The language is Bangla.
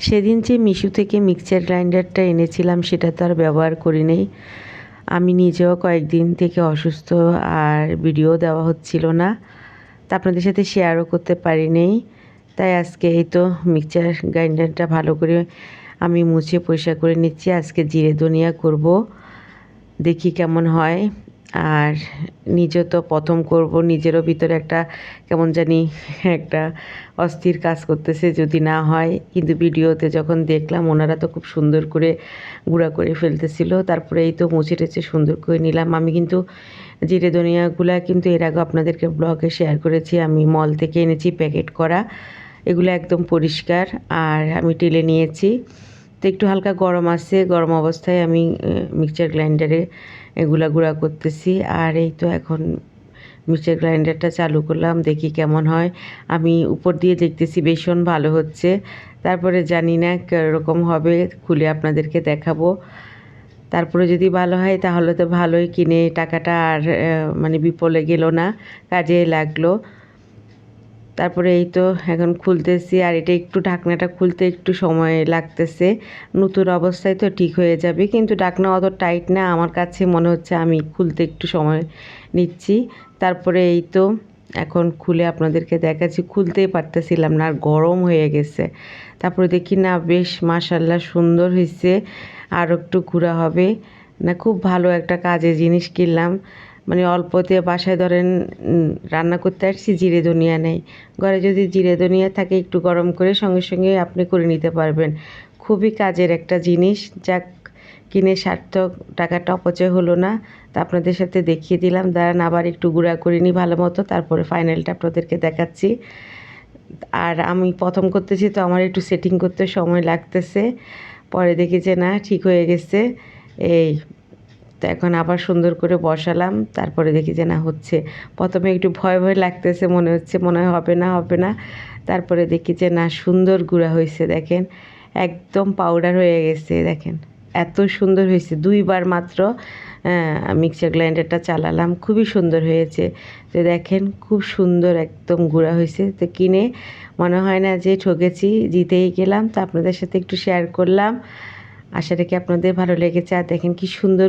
সেদিন যে মিশো থেকে মিক্সচার গ্রাইন্ডারটা এনেছিলাম সেটা তো আর ব্যবহার করি নাই। আমি নিজেও কয়েকদিন থেকে অসুস্থ, আর ভিডিও দেওয়া হচ্ছিল না, তা আপনাদের সাথে শেয়ারও করতে পারি নাই। তাই আজকে এই তো মিক্সচার গ্রাইন্ডারটা ভালো করে আমি মুছে পরিষ্কার করে নিচ্ছি। আজকে জিরে ধনিয়া করব, দেখি কেমন হয়। আর নিজে তো প্রথম করব, নিজেরও ভিতরে একটা কেমন জানি একটা অস্থির কাজ করতেছে যদি না হয়। কিন্তু ভিডিওতে যখন দেখলাম ওনারা তো খুব সুন্দর করে গুঁড়া করে ফেলতেছিল। তারপরে এই তো মুছে টেছে সুন্দর করে নিলাম। আমি কিন্তু জিরে ধনিয়াগুলা কিন্তু এর আগে আপনাদেরকে ব্লগে শেয়ার করেছি, আমি মল থেকে এনেছি প্যাকেট করা। এগুলো একদম পরিষ্কার, আর আমি টেলে নিয়েছি। তো একটু হালকা গরম আছে, গরম অবস্থায় আমি মিক্সচার গ্রাইন্ডারে এগুলা গুঁড়া করতেছি। আর এই তো এখন মিক্সচার গ্রাইন্ডারটা চালু করলাম, দেখি কেমন হয়। আমি উপর দিয়ে দেখতেছি ভীষণ ভালো হচ্ছে, তারপরে জানি না কীরকম হবে, খুলে আপনাদেরকে দেখাবো। তারপরে যদি ভালো হয় তাহলে তো ভালোই, কিনে টাকাটা আর মানে বিফলে গেল না, কাজে লাগলো। তারপরে এই তো এখন খুলতেছি, আর এটা একটু ঢাকনাটা খুলতে একটু সময় লাগতেছে। নতুন অবস্থায় তো ঠিক হয়ে যাবে, কিন্তু ঢাকনা অত টাইট না, আমার কাছে মনে হচ্ছে আমি খুলতে একটু সময় নিচ্ছি। তারপরে এই তো এখন খুলে আপনাদেরকে দেখাচ্ছি, খুলতেই পারতেছিলাম না, আর গরম হয়ে গেছে। তারপরে দেখি না, বেশ মাশাআল্লাহ সুন্দর হয়েছে, আর একটু গুঁড়া হবে না। খুব ভালো একটা কাজের জিনিস কিনলাম, মানে অল্পতে বাসায় ধরেন রান্না করতে আসছি, জিরে ধনিয়া নেই ঘরে, যদি জিরে ধনিয়া থাকে একটু গরম করে সঙ্গে সঙ্গে আপনি করে নিতে পারবেন। খুবই কাজের একটা জিনিস, যাক কিনে সার্থক, টাকাটা অপচয় হলো না। তা আপনাদের সাথে দেখিয়ে দিলাম। দাঁড়ান আবার একটু গুঁড়া করে নিই ভালো মতো, তারপরে ফাইনালটা আপনাদেরকে দেখাচ্ছি। আর আমি প্রথম করতেছি তো আমার একটু সেটিং করতে সময় লাগতেছে, পরে দেখি যে না ঠিক হয়ে গেছে। এই তো এখন আবার সুন্দর করে বসালাম, তারপরে দেখি যে না হচ্ছে। প্রথমে একটু ভয় ভয় লাগতেছে, মনে হচ্ছে মনে হয় হবে না হবে না, তারপরে দেখি যে না সুন্দর গুঁড়া হয়েছে। দেখেন একদম পাউডার হয়ে গেছে, দেখেন এত সুন্দর হয়েছে। 2বার মাত্র মিক্সার গ্রাইন্ডারটা চালালাম, খুবই সুন্দর হয়েছে। তো দেখেন খুব সুন্দর একদম গুঁড়া হয়েছে। তো কিনে মনে হয় না যে ঠকেছি, জিতেই গেলাম। তো আপনাদের সাথে একটু শেয়ার করলাম, আশা রাখি আপনাদের ভালো লেগেছে। আর দেখেন কি সুন্দর